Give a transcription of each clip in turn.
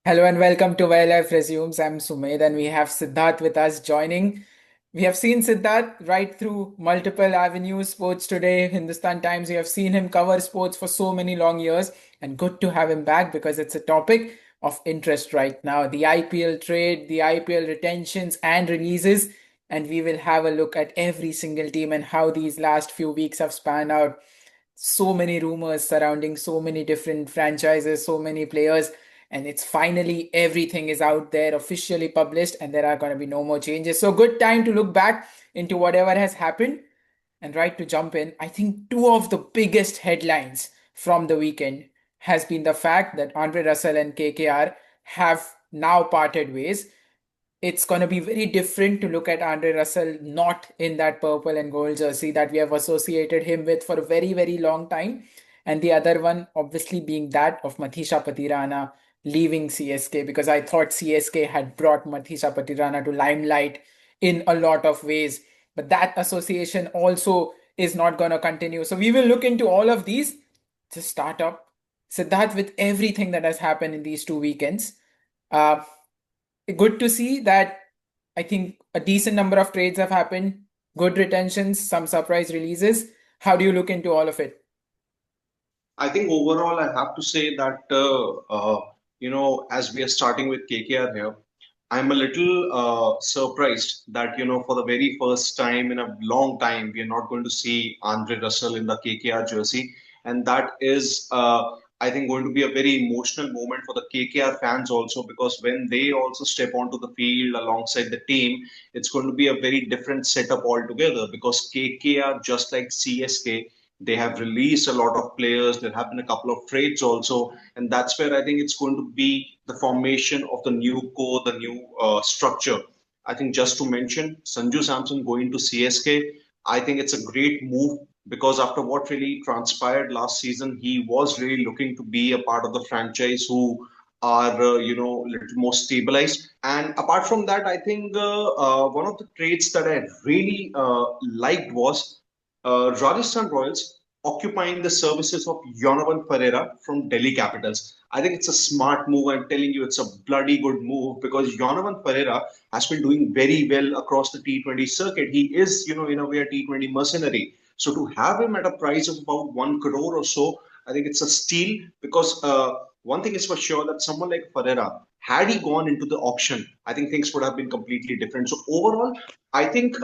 Hello and welcome to Where Life Resumes. I'm Sumed and we have Sidharth with us joining. We have seen Sidharth right through multiple avenues, sports today, Hindustan Times. We have seen him cover sports for so many long years and good to have him back because it's a topic of interest right now. The IPL trade, the IPL retentions and releases, and we will have a look at every single team and how these last few weeks have spanned out. So many rumors surrounding so many different franchises, so many players, and it's finally everything is out there officially published and there are going to be no more changes. So good time to look back into whatever has happened and right to jump in. I think two of the biggest headlines from the weekend has been the fact that Andre Russell and KKR have now parted ways. It's going to be very different to look at Andre Russell not in that purple and gold jersey that we have associated him with for a very, very long time. And the other one, obviously, being that of Mathisha Patirana leaving CSK, because I thought CSK had brought Mathisha Patirana to limelight in a lot of ways. But that association also is not going to continue. So we will look into all of these to start up. Siddharth, with everything that has happened in these two weekends. Uh, Good to see that I think a decent number of trades have happened, good retentions, some surprise releases. How do you look into all of it? I think overall, I have to say that as we are starting with KKR here, I'm a little surprised that for the very first time in a long time, we are not going to see Andre Russell in the KKR jersey, and that is, I think, going to be a very emotional moment for the KKR fans also, because when they also step onto the field alongside the team, it's going to be a very different setup altogether. Because KKR, just like CSK, they have released a lot of players. There have been a couple of trades also, and that's where I think it's going to be the formation of the new core, the new structure. I think just to mention Sanju Samson going to CSK, I think it's a great move because after what really transpired last season, he was really looking to be a part of the franchise who are a little more stabilized. And apart from that, I think one of the traits that I really liked was Rajasthan Royals occupying the services of Yonavan Pereira from Delhi Capitals. I think it's a smart move. I'm telling you, it's a bloody good move because Yonavan Pereira has been doing very well across the T20 circuit. He is, in a way, a T20 mercenary. So to have him at a price of about 1 crore or so, I think it's a steal because one thing is for sure that someone like Pereira, had he gone into the auction, I think things would have been completely different. So overall, I think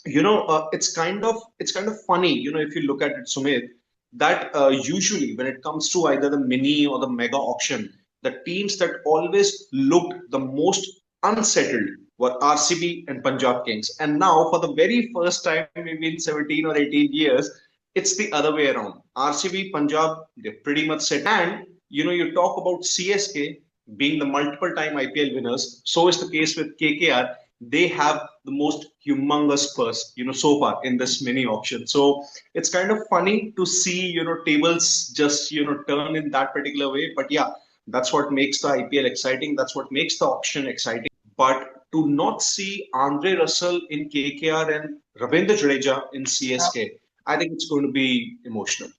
it's kind of funny, if you look at it, Sumit, that usually when it comes to either the mini or the mega auction, the teams that always looked the most unsettled were RCB and Punjab Kings, and now for the very first time maybe in 17 or 18 years, it's the other way around. RCB, Punjab, they're pretty much set, and you talk about CSK being the multiple time IPL winners, so is the case with KKR. They have the most humongous purse, so far in this mini auction. So it's kind of funny to see, tables just, turn in that particular way. But yeah, that's what makes the IPL exciting. That's what makes the auction exciting. But to not see Andre Russell in KKR and Ravindra Jadeja in CSK, I think it's going to be emotional.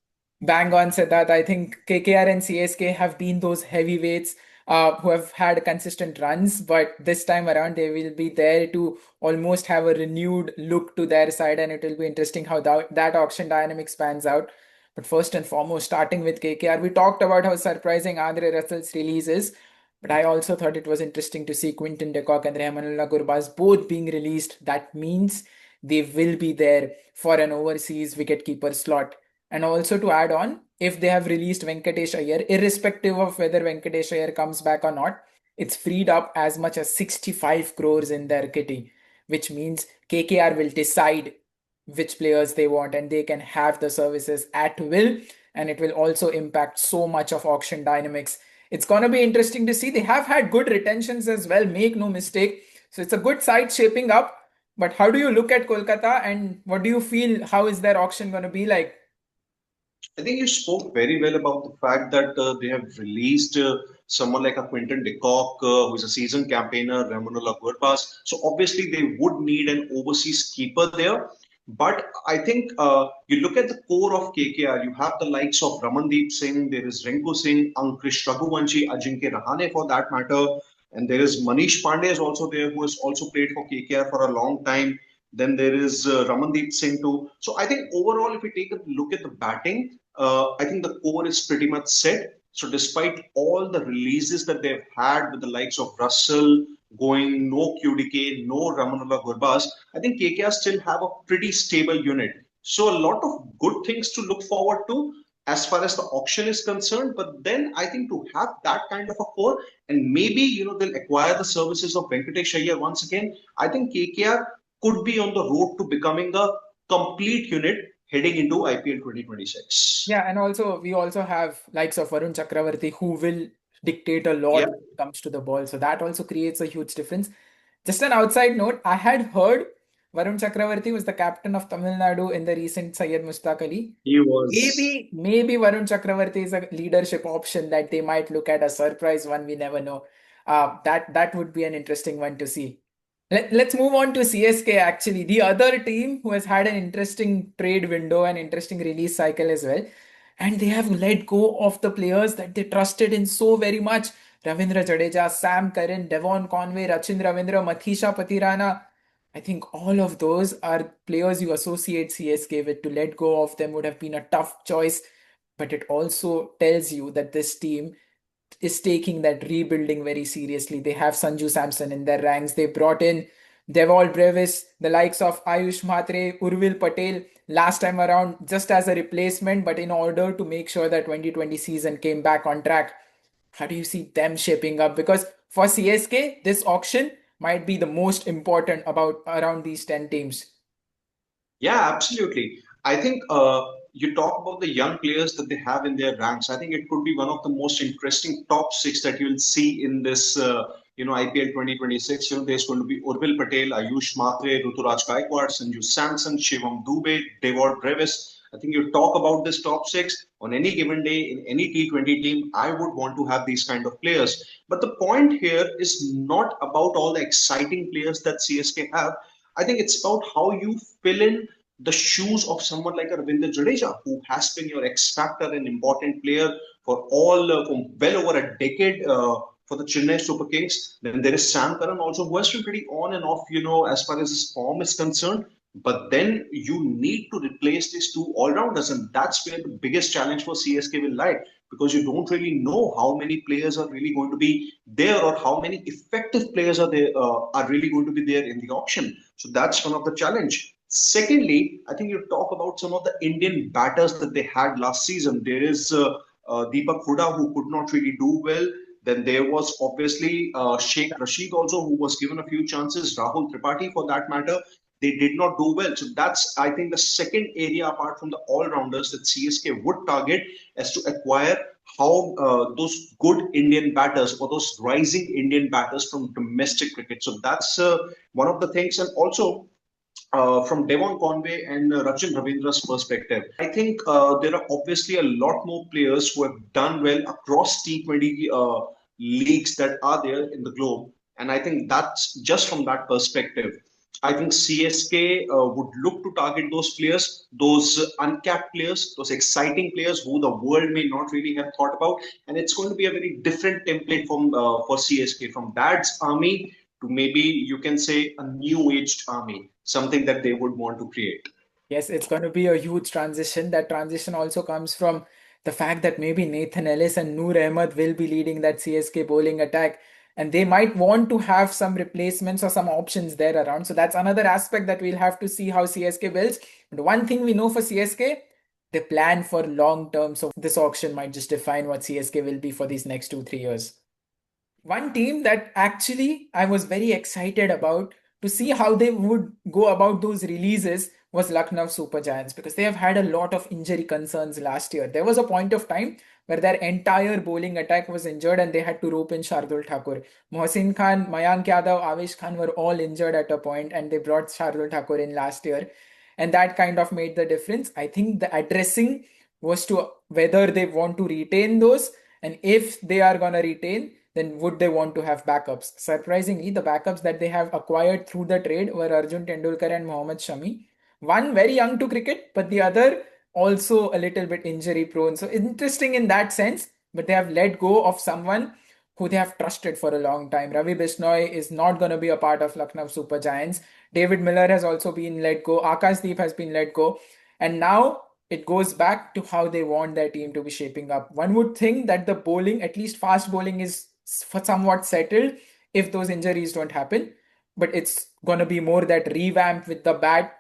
Bang on, Siddharth. I think KKR and CSK have been those heavyweights who have had consistent runs, but this time around they will be there to almost have a renewed look to their side, and it will be interesting how that auction dynamic spans out. But first and foremost, starting with KKR, we talked about how surprising Andre Russell's release is, but I also thought it was interesting to see Quinton de Kock and Rahmanullah Gurbaz both being released. That means they will be there for an overseas wicketkeeper slot. And also to add on, if they have released Venkatesh Iyer, irrespective of whether Venkatesh Iyer comes back or not, it's freed up as much as 65 crores in their kitty, which means KKR will decide which players they want and they can have the services at will. And it will also impact so much of auction dynamics. It's going to be interesting to see. They have had good retentions as well, make no mistake. So it's a good side shaping up. But how do you look at Kolkata and what do you feel? How is their auction going to be like? I think you spoke very well about the fact that they have released someone like a Quinton de Kock, who's a seasoned campaigner, Ramanullah Gurbas. So obviously they would need an overseas keeper there. But I think you look at the core of KKR, you have the likes of Ramandeep Singh, there is Rinku Singh, Ankush Raghuvanshi, Ajinkya Rahane for that matter, and there is Manish Pandey is also there who has also played for KKR for a long time. Then there is Ramandeep Singh too. So I think overall, if we take a look at the batting, I think the core is pretty much set. So despite all the releases that they've had with the likes of Russell going, no QDK, no Ramanullah Gurbaz, I think KKR still have a pretty stable unit. So a lot of good things to look forward to as far as the auction is concerned. But then I think to have that kind of a core, and maybe they'll acquire the services of Venkatesh Iyer once again. I think KKR could be on the road to becoming a complete unit heading into IPL 2026. Yeah, and also we also have likes of Varun Chakravarti who will dictate a Yeah, lot when it comes to the ball. So that also creates a huge difference. Just an outside note, I had heard Varun Chakravarti was the captain of Tamil Nadu in the recent Syed Mushtaq Ali. he was. Maybe Varun Chakravarti is a leadership option that they might look at, a surprise one. We never know. That would be an interesting one to see. Let's move on to CSK, actually, the other team who has had an interesting trade window and interesting release cycle as well. And they have let go of the players that they trusted in so very much. Ravindra Jadeja, Sam Curran, Devon Conway, Rachin Ravindra, Mathisha Patirana. I think all of those are players you associate CSK with. To let go of them would have been a tough choice, but it also tells you that this team is taking that rebuilding very seriously. They have Sanju Samson in their ranks. They brought in Devol Brevis, the likes of Ayush Mhatre, Urvil Patel last time around just as a replacement, but in order to make sure that 2020 season came back on track. How do you see them shaping up? Because for CSK, this auction might be the most important about around these 10 teams. Yeah, absolutely. I think you talk about the young players that they have in their ranks. I think it could be one of the most interesting top six that you'll see in this, IPL 2026. There's going to be Urbil Patel, Ayush Matre, Ruturaj Gaikwad, Sanju Samson, Shivam Dubey, Devon Brevis. I think you talk about this top six on any given day in any T20 team. I would want to have these kind of players. But the point here is not about all the exciting players that CSK have. I think it's about how you fill in the shoes of someone like a Ravindra Jadeja, who has been your X factor and important player for well over a decade for the Chennai Super Kings. Then there is Sam Curran also, who has been pretty on and off, as far as his form is concerned. But then you need to replace these two all-rounders, and that's where the biggest challenge for CSK will lie, because you don't really know how many players are really going to be there, or how many effective players are really going to be there in the auction. So that's one of the challenge. Secondly, I think you talk about some of the Indian batters that they had last season. There is Deepak Huda, who could not really do well. Then there was obviously Sheikh Rashid also, who was given a few chances. Rahul Tripathi, for that matter, they did not do well. So that's, I think, the second area apart from the all-rounders that CSK would target, as to acquire how those good Indian batters, or those rising Indian batters from domestic cricket. So that's one of the things. And also, from Devon Conway and Rachin Ravindra's perspective, I think there are obviously a lot more players who have done well across T20 leagues that are there in the globe. And I think that's just from that perspective. I think CSK would look to target those players, those uncapped players, those exciting players who the world may not really have thought about. And it's going to be a very different template for CSK, from Dad's army to, maybe you can say, a new aged army, something that they would want to create. Yes, it's going to be a huge transition. That transition also comes from the fact that maybe Nathan Ellis and Noor Ahmed will be leading that CSK bowling attack, and they might want to have some replacements or some options there around. So that's another aspect that we'll have to see how CSK builds. But one thing we know for CSK, they plan for long term. So this auction might just define what CSK will be for these next 2, 3 years. One team that actually I was very excited about to see how they would go about those releases was Lucknow Super Giants, because they have had a lot of injury concerns last year. There was a point of time where their entire bowling attack was injured and they had to rope in Shardul Thakur. Mohsin Khan, Mayank Yadav, Avesh Khan were all injured at a point, and they brought Shardul Thakur in last year. And that kind of made the difference. I think the addressing was to whether they want to retain those, and if they are going to retain, then would they want to have backups? Surprisingly, the backups that they have acquired through the trade were Arjun Tendulkar and Mohammad Shami. One very young to cricket, but the other also a little bit injury prone. So interesting in that sense, but they have let go of someone who they have trusted for a long time. Ravi Bishnoi is not going to be a part of Lucknow Super Giants. David Miller has also been let go. Akashdeep has been let go. And now it goes back to how they want their team to be shaping up. One would think that the bowling, at least fast bowling, is somewhat settled if those injuries don't happen. But it's going to be more that revamp with the bat.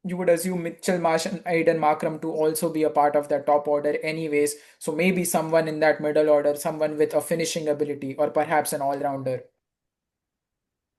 You would assume Mitchell Marsh and Aiden Markram to also be a part of that top order, anyways. So maybe someone in that middle order, someone with a finishing ability, or perhaps an all rounder.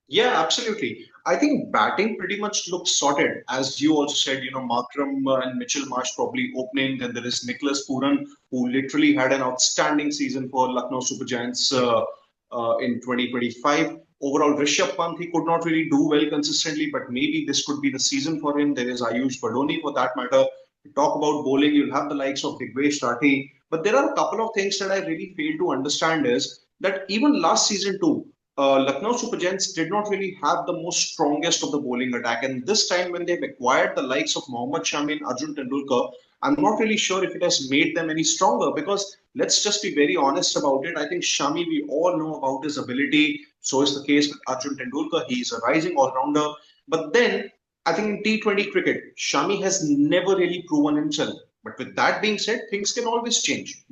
Yeah, absolutely. I think batting pretty much looks sorted. As you also said, Markram and Mitchell Marsh probably opening. Then there is Nicholas Puran, who literally had an outstanding season for Lucknow Super Giants in 2025. Overall, Rishabh Pant, he could not really do well consistently, but maybe this could be the season for him. There is Ayush Badoni for that matter. You talk about bowling, you'll have the likes of Digvesh Rathi. But there are a couple of things that I really fail to understand is that even last season too, Lucknow Super Giants did not really have the most strongest of the bowling attack. And this time, when they've acquired the likes of Mohammad Shami and Arjun Tendulkar, I'm not really sure if it has made them any stronger because let's just be very honest about it. I think Shami, we all know about his ability. So is the case with Arjun Tendulkar. He is a rising all rounder. But then I think in T20 cricket, Shami has never really proven himself. But with that being said, things can always change.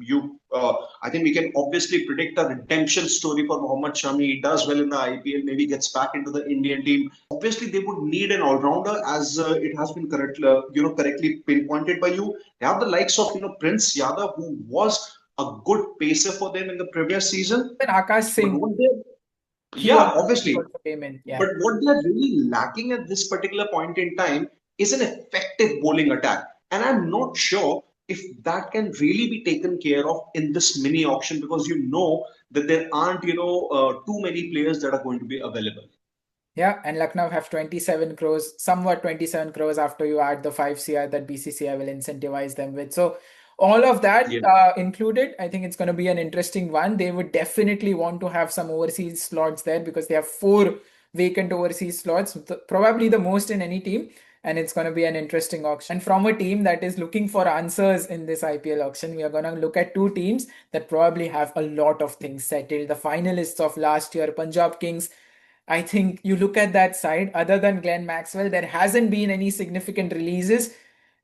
I think we can obviously predict a redemption story for Mohammad Shami. He does well in the IPL, maybe gets back into the Indian team. Obviously, they would need an all-rounder, as it has been correctly pinpointed by you. They have the likes of Prince Yadav, who was a good pacer for them in the previous season. And Akash But Singh, what they, he yeah, he obviously, also came in. Yeah. but what they're really lacking at this particular point in time is an effective bowling attack. And I'm not sure if that can really be taken care of in this mini auction because that there aren't, too many players that are going to be available. Yeah, and Lucknow have 27 crores, somewhat 27 crores after you add the 5 CR that BCCI will incentivize them with. So, all of that Yeah. included, I think it's going to be an interesting one. They would definitely want to have some overseas slots there because they have four vacant overseas slots, probably the most in any team. And it's going to be an interesting auction. And from a team that is looking for answers in this IPL auction, we are going to look at two teams that probably have a lot of things settled. The finalists of last year, Punjab Kings. I think you look at that side, other than Glenn Maxwell, there hasn't been any significant releases.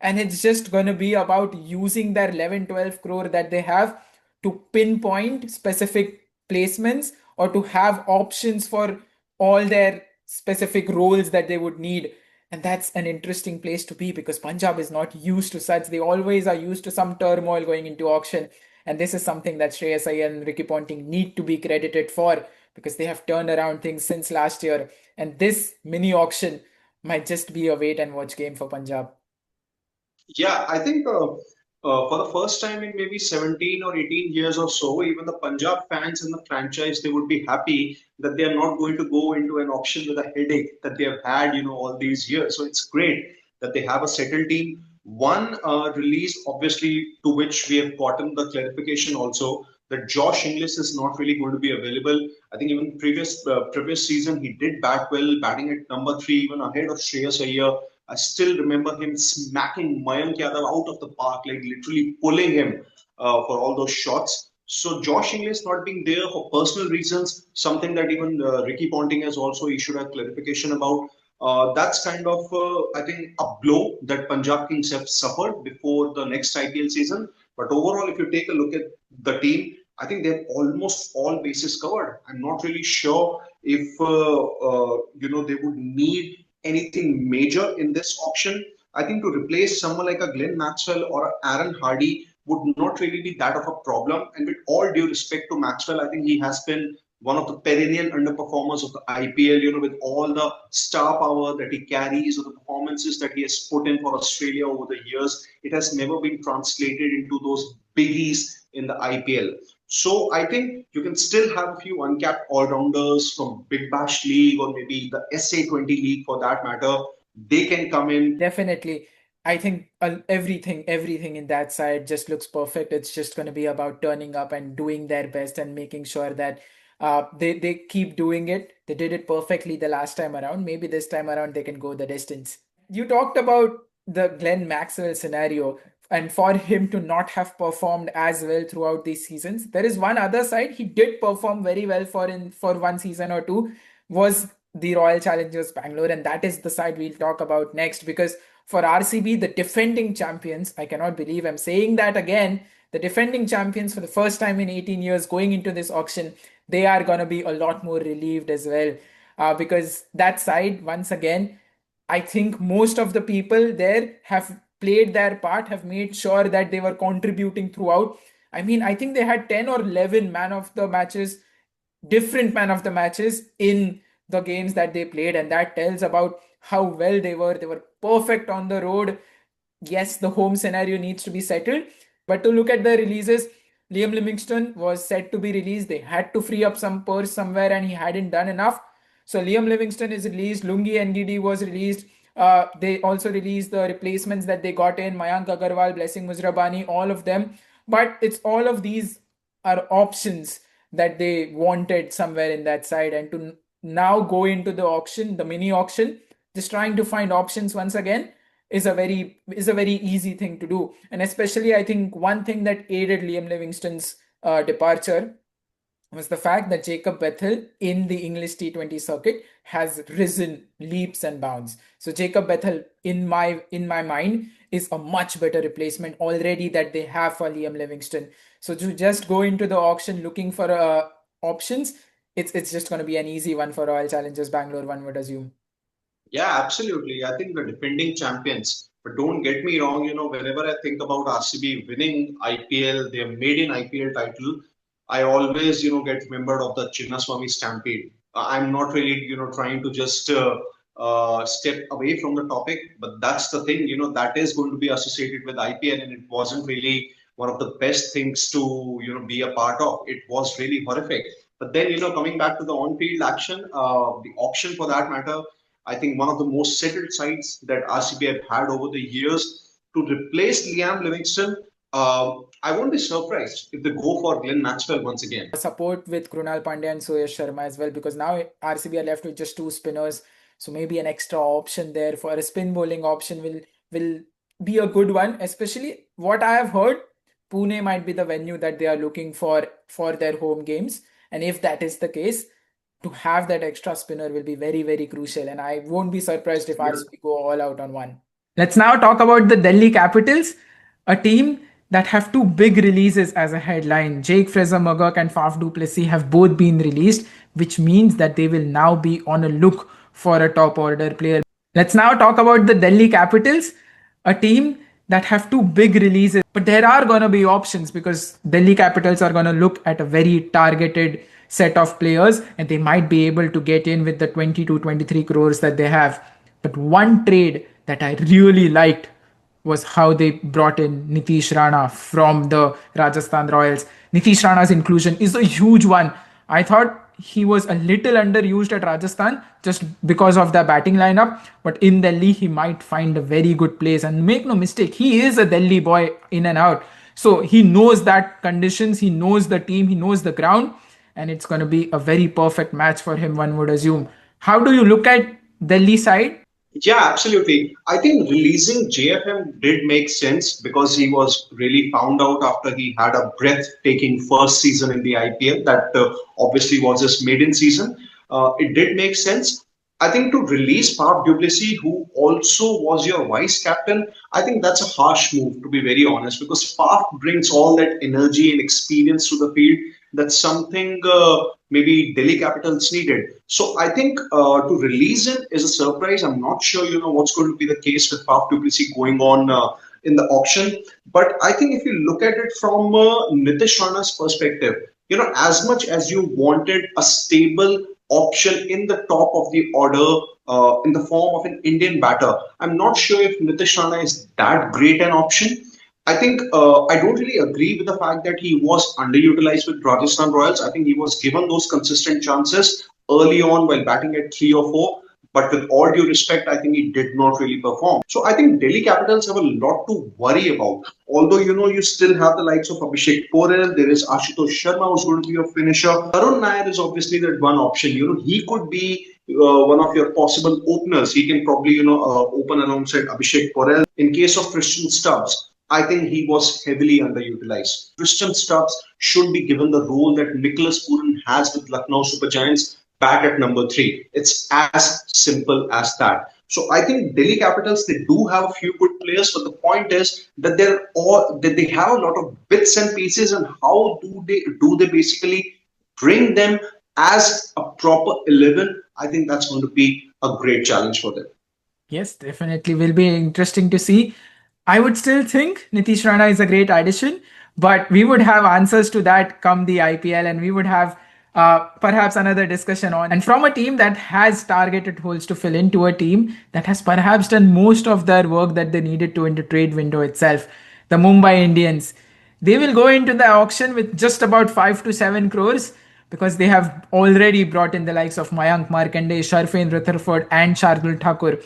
And it's just going to be about using their 11, 12 crore that they have to pinpoint specific placements or to have options for all their specific roles that they would need. And that's an interesting place to be because Punjab is not used to such. They always are used to some turmoil going into auction. And this is something that Shreyas Iyer and Ricky Ponting need to be credited for because they have turned around things since last year. And this mini auction might just be a wait and watch game for Punjab. Yeah, I think for the first time in maybe 17 or 18 years or so, even the Punjab fans in the franchise, they would be happy that they are not going to go into an auction with a headache that they have had, all these years. So it's great that they have a settled team. One release, obviously, to which we have gotten the clarification also that Josh Inglis is not really going to be available. I think even previous season he did bat well, batting at number three, even ahead of Shreyas Iyer. I still remember him smacking Mayank Yadav out of the park, like literally pulling him for all those shots. So Josh Inglis not being there for personal reasons, something that even Ricky Ponting has also issued a clarification about. That's kind of, I think, a blow that Punjab Kings have suffered before the next IPL season. But overall, if you take a look at the team, I think they have almost all bases covered. I'm not really sure if they would need anything major in this auction. I think to replace someone like a Glenn Maxwell or a Aaron Hardy would not really be that of a problem. And with all due respect to Maxwell, I think he has been one of the perennial underperformers of the IPL, with all the star power that he carries or the performances that he has put in for Australia over the years. It has never been translated into those biggies in the IPL. So I think you can still have a few uncapped all-rounders from Big Bash League or maybe the SA20 League for that matter. They can come in. Definitely. I think everything in that side just looks perfect. It's just going to be about turning up and doing their best and making sure that they keep doing it. They did it perfectly the last time around. Maybe this time around they can go the distance. You talked about the Glenn Maxwell scenario, and for him to not have performed as well throughout these seasons. There is one other side. He did perform very well for one season or two, was the Royal Challengers Bangalore, and that is the side we'll talk about next. Because for RCB, the defending champions, I cannot believe I'm saying that again, the defending champions for the first time in 18 years going into this auction, they are going to be a lot more relieved as well. Because that side, once again, I think most of the people there have played their part, have made sure that they were contributing throughout. I mean, I think they had 10 or 11 man of the matches, different man of the matches in the games that they played, and that tells about how well they were. They were perfect on the road. Yes, the home scenario needs to be settled, but to look at the releases, Liam Livingston was set to be released. They had to free up some purse somewhere, and he hadn't done enough. So Liam Livingston is released. Lungi Ngidi was released. They also released the replacements that they got in Mayank Agarwal, Blessing Muzrabani, all of them. But it's all of these are options that they wanted somewhere in that side, and to now go into the auction, the mini auction, just trying to find options once again is a very easy thing to do. And especially, I think one thing that aided Liam Livingston's departure was the fact that Jacob Bethel in the English T20 circuit has risen leaps and bounds. So Jacob Bethel, in my mind, is a much better replacement already that they have for Liam Livingston. So to just go into the auction looking for options, it's just going to be an easy one for Royal Challengers Bangalore, one would assume. Yeah, absolutely. I think the defending champions. But don't get me wrong, whenever I think about RCB winning IPL, their maiden IPL title, I always, get remembered of the Chinnaswamy Stampede. I'm not really, trying to just step away from the topic, but that's the thing, that is going to be associated with IPL, and it wasn't really one of the best things to, be a part of. It was really horrific. But then, coming back to the on-field action, the auction for that matter, I think one of the most settled sides that RCB have had over the years to replace Liam Livingston. I won't be surprised if they go for Glenn Maxwell once again. Support with Krunal Pandya and Suyash Sharma as well, because now RCB are left with just two spinners. So maybe an extra option there for a spin bowling option will be a good one. Especially what I have heard, Pune might be the venue that they are looking for their home games. And if that is the case, to have that extra spinner will be very, very crucial. And I won't be surprised if Yeah. RCB go all out on one. Let's now talk about the Delhi Capitals, a team that have two big releases as a headline. Jake Fraser Magurk and Faf du Plessis have both been released, which means that they will now be on a look for a top order player. Let's now talk about the Delhi Capitals, a team that have two big releases. But there are going to be options because Delhi Capitals are going to look at a very targeted set of players, and they might be able to get in with the 20 to 23 crores that they have. But one trade that I really liked was how they brought in Nitish Rana from the Rajasthan Royals. Nitish Rana's inclusion is a huge one. I thought he was a little underused at Rajasthan just because of the batting lineup, but in Delhi he might find a very good place. And make no mistake, he is a Delhi boy in and out. So he knows that conditions, he knows the team, he knows the ground, and it's going to be a very perfect match for him, one would assume. How do you look at Delhi side? Yeah, absolutely. I think releasing JFM did make sense because he was really found out after he had a breathtaking first season in the IPL. That obviously was his maiden season. It did make sense. I think to release Faf du Plessis, who also was your vice captain, I think that's a harsh move, to be very honest, because Faf brings all that energy and experience to the field. That's something maybe Delhi Capitals needed. So I think to release him is a surprise. I'm not sure, what's going to be the case with Faf du Plessis going on in the auction. But I think if you look at it from Nitish Rana's perspective, as much as you wanted a stable option in the top of the order in the form of an Indian batter, I'm not sure if Nitish Rana is that great an option. I think I don't really agree with the fact that he was underutilized with Rajasthan Royals. I think he was given those consistent chances early on while batting at 3 or 4. But with all due respect, I think he did not really perform. So I think Delhi Capitals have a lot to worry about. Although, you still have the likes of Abhishek Porel, there is Ashutosh Sharma who's going to be a finisher. Tarun Nair is obviously that one option. He could be one of your possible openers. He can probably, open alongside Abhishek Porel. In case of Christian Stubbs, I think he was heavily underutilized. Christian Stubbs should be given the role that Nicholas Pooran has with Lucknow Super Giants back at number three. It's as simple as that. So I think Delhi Capitals, they do have a few good players, but the point is that they have a lot of bits and pieces, and how do they basically bring them as a proper 11? I think that's going to be a great challenge for them. Yes, definitely will be interesting to see. I would still think Nitish Rana is a great addition, but we would have answers to that come the IPL, and we would have perhaps another discussion on. And from a team that has targeted holes to fill into a team that has perhaps done most of their work that they needed to in the trade window itself, the Mumbai Indians. They will go into the auction with just about 5 to 7 crores because they have already brought in the likes of Mayank Markande, Sharfain Rutherford, and Shardul Thakur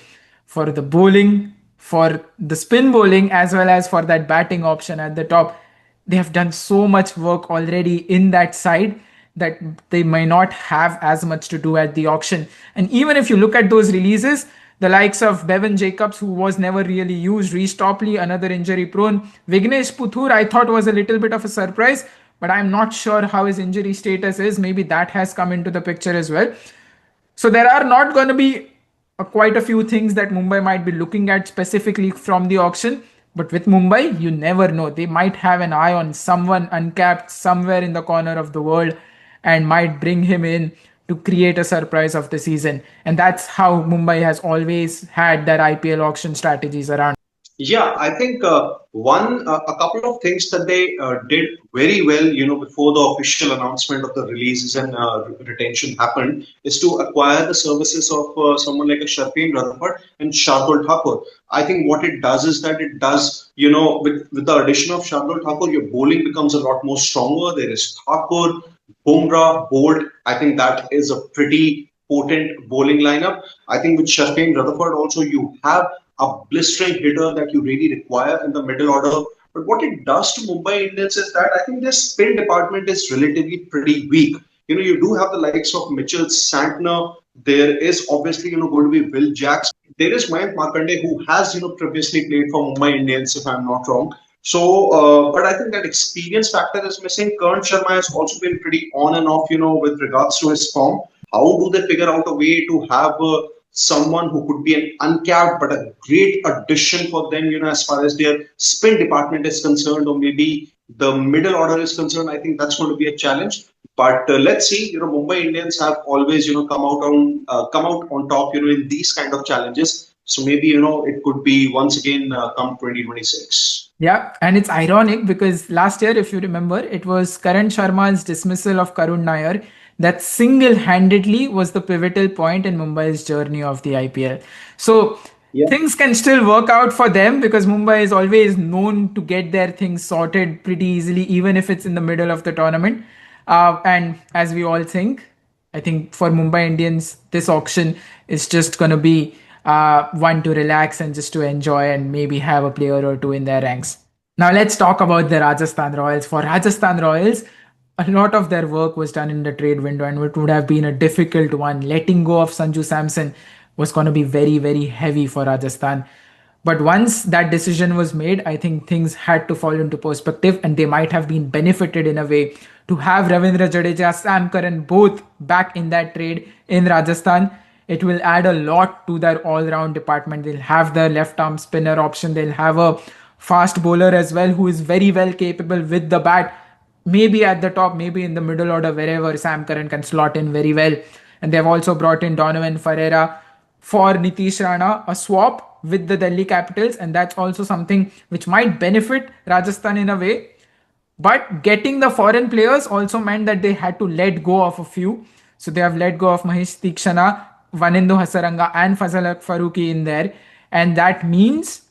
for the bowling, for the spin bowling, as well as for that batting option at the top. They have done so much work already in that side that they may not have as much to do at the auction. And even if you look at those releases, the likes of Bevan Jacobs, who was never really used, Reece Topley, another injury prone, Vignesh Puthur, I thought was a little bit of a surprise, but I'm not sure how his injury status is. Maybe that has come into the picture as well. So there are not going to be quite a few things that Mumbai might be looking at specifically from the auction. But with Mumbai, you never know. They might have an eye on someone uncapped somewhere in the corner of the world and might bring him in to create a surprise of the season. And that's how Mumbai has always had their IPL auction strategies around. Yeah, I think a couple of things that they did very well, before the official announcement of the releases and retention happened, is to acquire the services of someone like a Sharfin Rutherford and Shardul Thakur. I think what it does is that it does, with the addition of Shardul Thakur, your bowling becomes a lot more stronger. There is Thakur, Bumrah, Bolt. I think that is a pretty potent bowling lineup. I think with Sharfin Rutherford also, you have a blistering hitter that you really require in the middle order. But what it does to Mumbai Indians is that I think their spin department is relatively pretty weak. You do have the likes of Mitchell Santner. There is obviously, going to be Will Jacks. There is Mayank Markande, who has, previously played for Mumbai Indians, if I'm not wrong. So, but I think that experience factor is missing. Karan Sharma has also been pretty on and off, with regards to his form. How do they figure out a way to have someone who could be an uncapped but a great addition for them, as far as their spin department is concerned, or maybe the middle order is concerned? I think that's going to be a challenge. But let's see. Mumbai Indians have always, come out on top, in these kind of challenges. So maybe, it could be once again come 2026. Yeah, and it's ironic because last year, if you remember, it was Karan Sharma's dismissal of Karun Nair that single-handedly was the pivotal point in Mumbai's journey of the IPL. So Yeah. things can still work out for them because Mumbai is always known to get their things sorted pretty easily, even if it's in the middle of the tournament. And as we all think, I think for Mumbai Indians, this auction is just going to be one to relax and just to enjoy and maybe have a player or two in their ranks. Now let's talk about the Rajasthan Royals. For Rajasthan Royals, a lot of their work was done in the trade window and it would have been a difficult one. Letting go of Sanju Samson was going to be very, very heavy for Rajasthan. But once that decision was made, I think things had to fall into perspective and they might have been benefited in a way to have Ravindra Jadeja, Sam Curran both back in that trade in Rajasthan. It will add a lot to their all-round department. They'll have the left-arm spinner option. They'll have a fast bowler as well who is very well capable with the bat. Maybe at the top, maybe in the middle order, wherever Sam Curran can slot in very well. And they've also brought in Donovan Ferreira for Nitish Rana, a swap with the Delhi Capitals, and that's also something which might benefit Rajasthan in a way. But getting the foreign players also meant that they had to let go of a few. So they have let go of Mahesh Tikshana, Vanindu Hasaranga, and Fazal Faruqi in there. And that means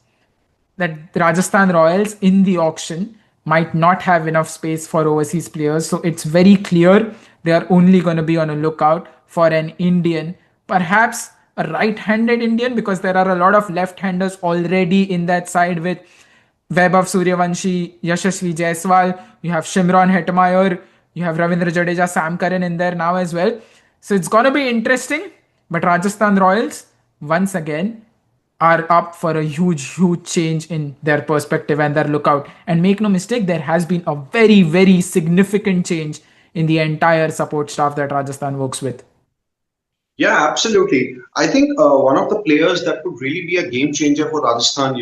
that Rajasthan Royals in the auction might not have enough space for overseas players. So it's very clear they are only going to be on a lookout for an Indian, perhaps a right-handed Indian, because there are a lot of left-handers already in that side with Vaibhav Suryavanshi, Yashasvi Jaiswal, you have Shimron Hetmeyer, you have Ravindra Jadeja, Sam Curran in there now as well. So it's going to be interesting. But Rajasthan Royals, once again, are up for a huge, huge change in their perspective and their lookout. And make no mistake, there has been a very, very significant change in the entire support staff that Rajasthan works with. Yeah, absolutely. I think one of the players that could really be a game changer for Rajasthan,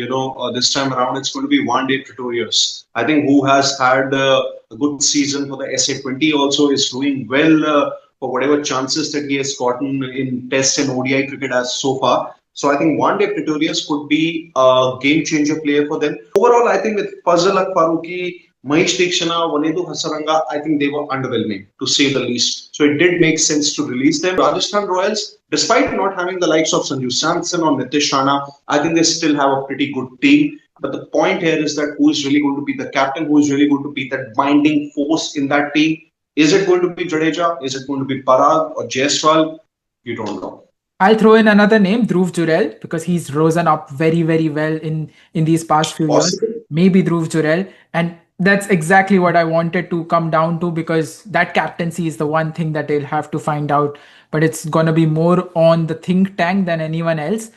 this time around, it's going to be one day Pretorius. I think who has had a good season for the SA20 also is doing well for whatever chances that he has gotten in Test and ODI cricket as so far. So I think one day Pretorius could be a game changer player for them. Overall, I think with Fazal Ak Faruqi, Mahesh Dekshana, Vanedu Hasaranga, I think they were underwhelming to say the least. So it did make sense to release them. Rajasthan Royals, despite not having the likes of Sanju Samson or Nitish Rana, I think they still have a pretty good team. But the point here is that who is really going to be the captain, who is really going to be that binding force in that team? Is it going to be Jadeja? Is it going to be Parag or Jaiswal? You don't know. I'll throw in another name, Dhruv Jurel, because he's risen up very, very well in these past few years. Possible. Maybe Dhruv Jurel, and that's exactly what I wanted to come down to, because that captaincy is the one thing that they'll have to find out. But it's gonna be more on the think tank than anyone else,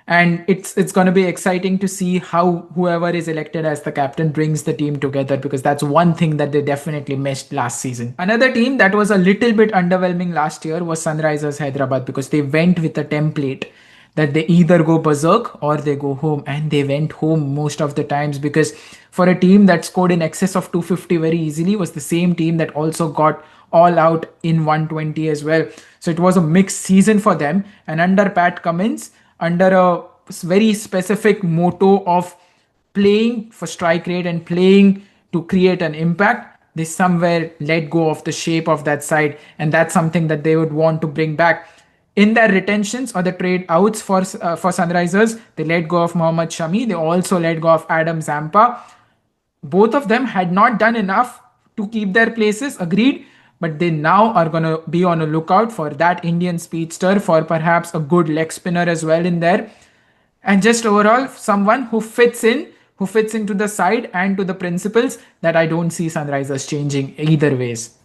and it's going to be exciting to see how whoever is elected as the captain brings the team together, because that's one thing that they definitely missed last season. Another team that was a little bit underwhelming last year was Sunrisers Hyderabad, because they went with a template that they either go berserk or they go home, and they went home most of the times, because for a team that scored in excess of 250 very easily was the same team that also got all out in 120 as well. So it was a mixed season for them, and under Pat Cummins, under a very specific motto of playing for strike rate and playing to create an impact, they somewhere let go of the shape of that side, and that's something that they would want to bring back. In their retentions or the trade outs for Sunrisers, they let go of Mohammad Shami. They also let go of Adam Zampa. Both of them had not done enough to keep their places, agreed, but they now are going to be on a lookout for that Indian speedster, for perhaps a good leg spinner as well in there, and just overall someone who fits into the side and to the principles that I don't see Sunrisers changing either ways.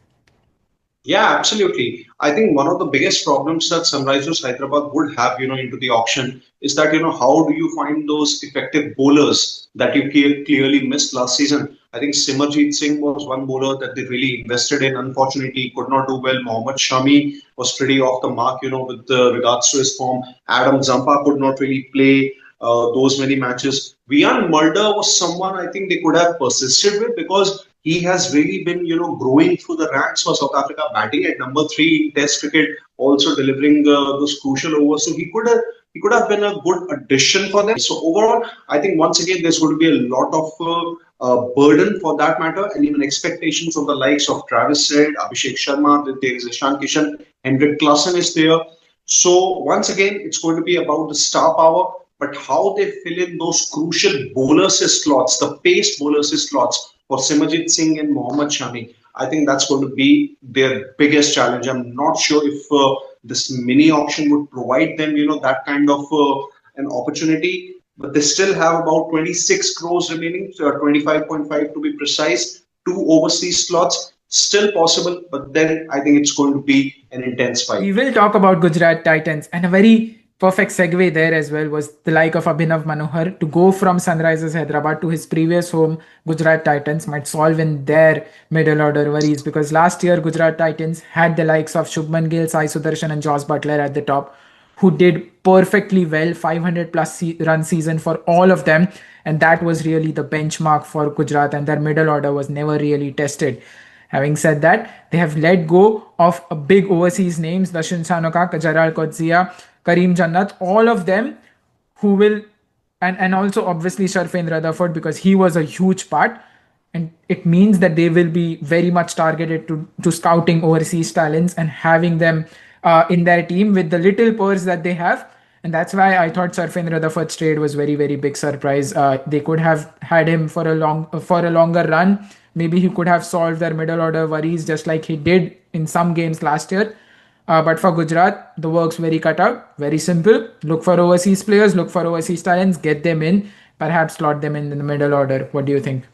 Yeah, absolutely. I think one of the biggest problems that Sunrisers Hyderabad would have, into the auction is that, how do you find those effective bowlers that you clearly missed last season? I think Simarjeet Singh was one bowler that they really invested in. Unfortunately, he could not do well. Mohammad Shami was pretty off the mark, with regards to his form. Adam Zampa could not really play those many matches. Vian Mulder was someone I think they could have persisted with, because he has really been, growing through the ranks for South Africa, batting at number three in Test cricket, also delivering those crucial overs. So he could have been a good addition for them. So overall, I think once again there's going to be a lot of burden for that matter, and even expectations of the likes of Travis Head, Abhishek Sharma. There is Ishan Kishan, Hendrik Klassen is there. So once again, it's going to be about the star power, but how they fill in those crucial bowlers slots, the pace bowlers slots for Simajit Singh and Mohammad Shami. I think that's going to be their biggest challenge. I'm not sure if this mini auction would provide them, that kind of an opportunity. But they still have about 26 crores remaining, 25.5 to be precise, two overseas slots. Still possible, but then I think it's going to be an intense fight. We will talk about Gujarat Titans, and a very perfect segue there as well was the like of Abhinav Manohar to go from Sunrisers Hyderabad to his previous home, Gujarat Titans, might solve in their middle order worries, because last year Gujarat Titans had the likes of Shubman Gill, Sai Sudarshan, and Josh Butler at the top, who did perfectly well, 500 plus run season for all of them, and that was really the benchmark for Gujarat, and their middle order was never really tested. Having said that, they have let go of a big overseas names, Dashin Sanoka, Kajaral Kodzia, Kareem Jannat, all of them who will, and also obviously Sharfain Rutherford, because he was a huge part. And it means that they will be very much targeted to scouting overseas talents and having them in their team with the little purse that they have. And that's why I thought Surfin Rutherford's trade was very, very big surprise. They could have had him for a longer run. Maybe he could have solved their middle order worries just like he did in some games last year. But for Gujarat, the work's very cut out, very simple. Look for overseas players, look for overseas talents, get them in, perhaps slot them in the middle order. What do you think?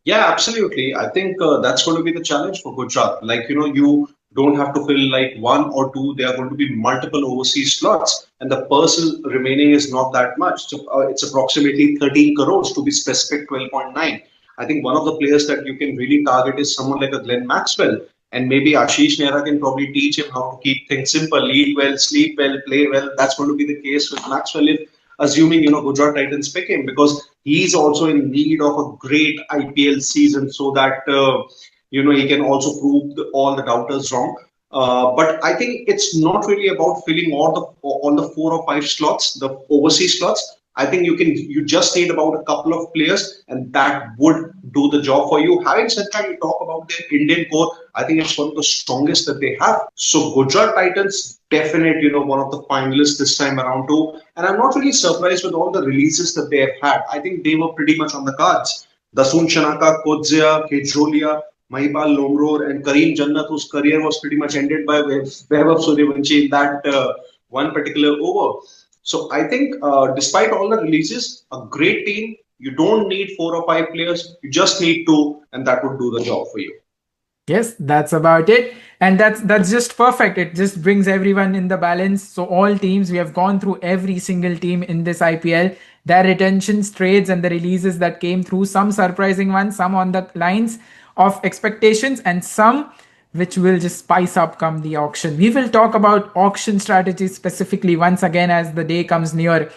Yeah, absolutely. I think that's going to be the challenge for Gujarat. Like, you don't have to fill like one or two. There are going to be multiple overseas slots, and the person remaining is not that much. So it's approximately 13 crores to be specific, 12.9. I think one of the players that you can really target is someone like a Glenn Maxwell, and maybe Ashish Nehra can probably teach him how to keep things simple, lead well, sleep well, play well. That's going to be the case with Maxwell if assuming Gujarat Titans pick him, because he's also in need of a great IPL season so that he can also prove all the doubters wrong. But I think it's not really about filling all the four or five slots, the overseas slots. I think you just need about a couple of players, and that would do the job for you. Having said that, you talk about their Indian core. I think it's one of the strongest that they have. So Gujarat Titans, definite, one of the finalists this time around too. And I'm not really surprised with all the releases that they have had. I think they were pretty much on the cards. Dasun Chanaka, Kodzia, Kejrolia, Mahipal Lomror, and Kareem Jannat, whose career was pretty much ended by Vaibhav Suryavanshi in that one particular over. So I think despite all the releases, a great team. You don't need four or five players. You just need two, and that would do the job for you. Yes, that's about it. And that's just perfect. It just brings everyone in the balance. So all teams, we have gone through every single team in this IPL, their retentions, trades, and the releases that came through. Some surprising ones, some on the lines of expectations, and some which will just spice up come the auction. We will talk about auction strategies specifically once again as the day comes near.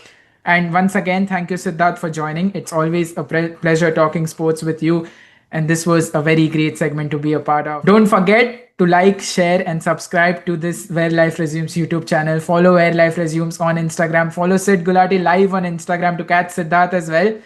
And once again, thank you, Siddharth, for joining. It's always a pleasure talking sports with you. And this was a very great segment to be a part of. Don't forget to like, share, and subscribe to this Where Life Resumes YouTube channel. Follow Where Life Resumes on Instagram. Follow Sid Gulati live on Instagram to catch Siddharth as well.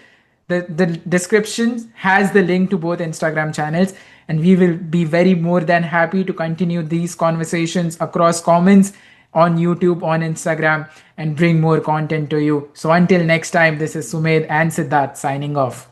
The description has the link to both Instagram channels, and we will be very more than happy to continue these conversations across comments on YouTube, on Instagram, and bring more content to you. So until next time, this is Sumed and Siddharth signing off.